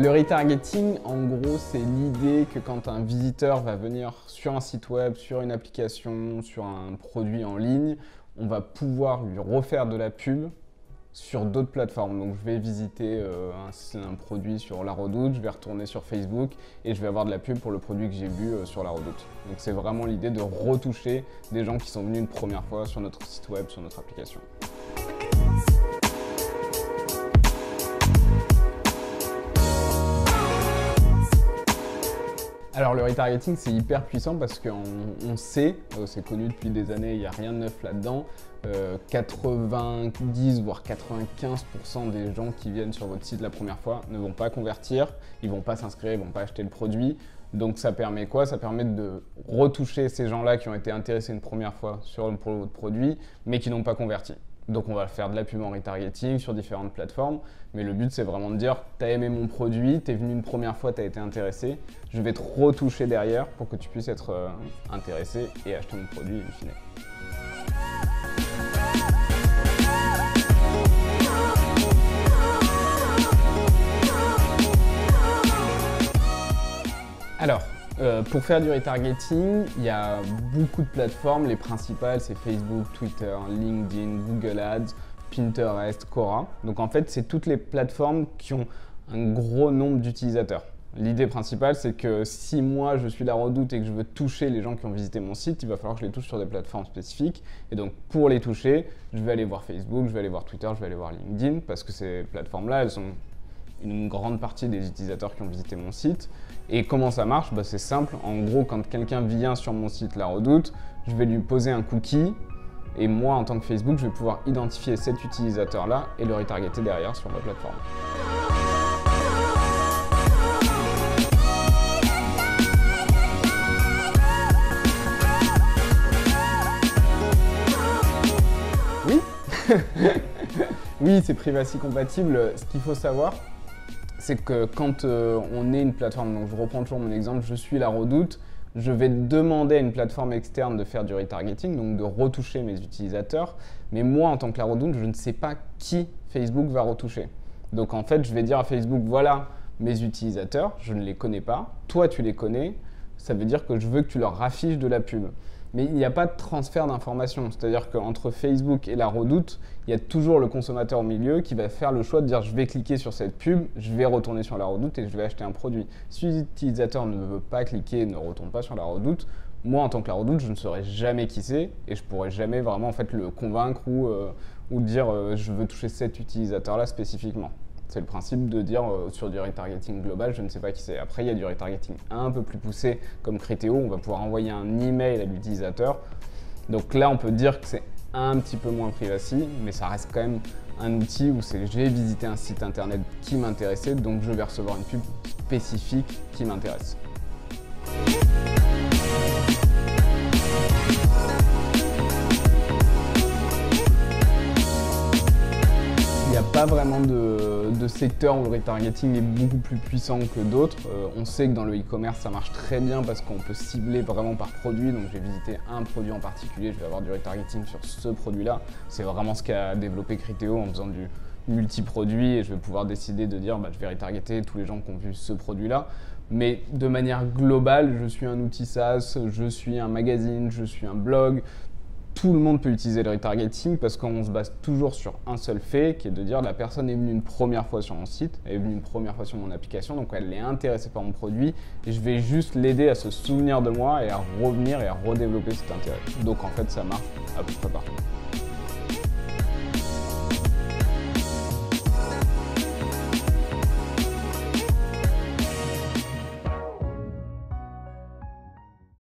Le retargeting, en gros, c'est l'idée que quand un visiteur va venir sur un site web, sur une application, sur un produit en ligne, on va pouvoir lui refaire de la pub sur d'autres plateformes. Donc je vais visiter un produit sur La Redoute, je vais retourner sur Facebook et je vais avoir de la pub pour le produit que j'ai vu sur La Redoute. Donc c'est vraiment l'idée de retoucher des gens qui sont venus une première fois sur notre site web, sur notre application. Alors le retargeting, c'est hyper puissant parce qu'on sait, c'est connu depuis des années, il n'y a rien de neuf là-dedans, 90 voire 95% des gens qui viennent sur votre site la première fois ne vont pas convertir, ils ne vont pas s'inscrire, ils ne vont pas acheter le produit. Donc ça permet quoi? Ça permet de retoucher ces gens-là qui ont été intéressés une première fois pour votre produit, mais qui n'ont pas converti. Donc on va faire de la pub en retargeting sur différentes plateformes, mais le but c'est vraiment de dire t'as aimé mon produit, t'es venu une première fois, t'as été intéressé, je vais te retoucher derrière pour que tu puisses être intéressé et acheter mon produit in fine. Alors, pour faire du retargeting, il y a beaucoup de plateformes. Les principales, c'est Facebook, Twitter, LinkedIn, Google Ads, Pinterest, Quora. Donc en fait, c'est toutes les plateformes qui ont un gros nombre d'utilisateurs. L'idée principale, c'est que si moi, je suis La Redoute et que je veux toucher les gens qui ont visité mon site, il va falloir que je les touche sur des plateformes spécifiques. Et donc, pour les toucher, je vais aller voir Facebook, je vais aller voir Twitter, je vais aller voir LinkedIn, parce que ces plateformes-là, elles sont une grande partie des utilisateurs qui ont visité mon site. Et comment ça marche? C'est simple. En gros, quand quelqu'un vient sur mon site La Redoute, je vais lui poser un cookie et moi, en tant que Facebook, je vais pouvoir identifier cet utilisateur-là et le retargeter derrière sur ma plateforme. Oui, oui, c'est privacy compatible. Ce qu'il faut savoir, c'est que quand on est une plateforme, donc je reprends toujours mon exemple, je suis La Redoute, je vais demander à une plateforme externe de faire du retargeting, donc de retoucher mes utilisateurs, mais moi en tant que La Redoute, je ne sais pas qui Facebook va retoucher. Donc en fait, je vais dire à Facebook, voilà mes utilisateurs, je ne les connais pas, toi tu les connais, ça veut dire que je veux que tu leur affiches de la pub. Mais il n'y a pas de transfert d'informations, c'est-à-dire qu'entre Facebook et La Redoute, il y a toujours le consommateur au milieu qui va faire le choix de dire je vais cliquer sur cette pub, je vais retourner sur La Redoute et je vais acheter un produit. Si l'utilisateur ne veut pas cliquer et ne retourne pas sur La Redoute, moi en tant que La Redoute, je ne saurais jamais qui c'est et je ne pourrais jamais vraiment en fait, le convaincre ou dire je veux toucher cet utilisateur-là spécifiquement. C'est le principe de dire sur du retargeting global, je ne sais pas qui c'est. Après, il y a du retargeting un peu plus poussé comme Criteo, on va pouvoir envoyer un email à l'utilisateur. Donc là, on peut dire que c'est un petit peu moins privacy, mais ça reste quand même un outil où c'est j'ai visité un site internet qui m'intéressait, donc je vais recevoir une pub spécifique qui m'intéresse. Il n'y a pas vraiment de secteur où le retargeting est beaucoup plus puissant que d'autres. On sait que dans le e-commerce, ça marche très bien parce qu'on peut cibler vraiment par produit. Donc, je vais visiter un produit en particulier, je vais avoir du retargeting sur ce produit-là. C'est vraiment ce qu'a développé Criteo en faisant du multi-produit et je vais pouvoir décider de dire je vais retargeter tous les gens qui ont vu ce produit-là. Mais de manière globale, je suis un outil SaaS, je suis un magazine, je suis un blog. Tout le monde peut utiliser le retargeting parce qu'on se base toujours sur un seul fait qui est de dire la personne est venue une première fois sur mon site, elle est venue une première fois sur mon application, donc elle est intéressée par mon produit et je vais juste l'aider à se souvenir de moi et à revenir et à redévelopper cet intérêt. Donc en fait ça marche à peu près partout.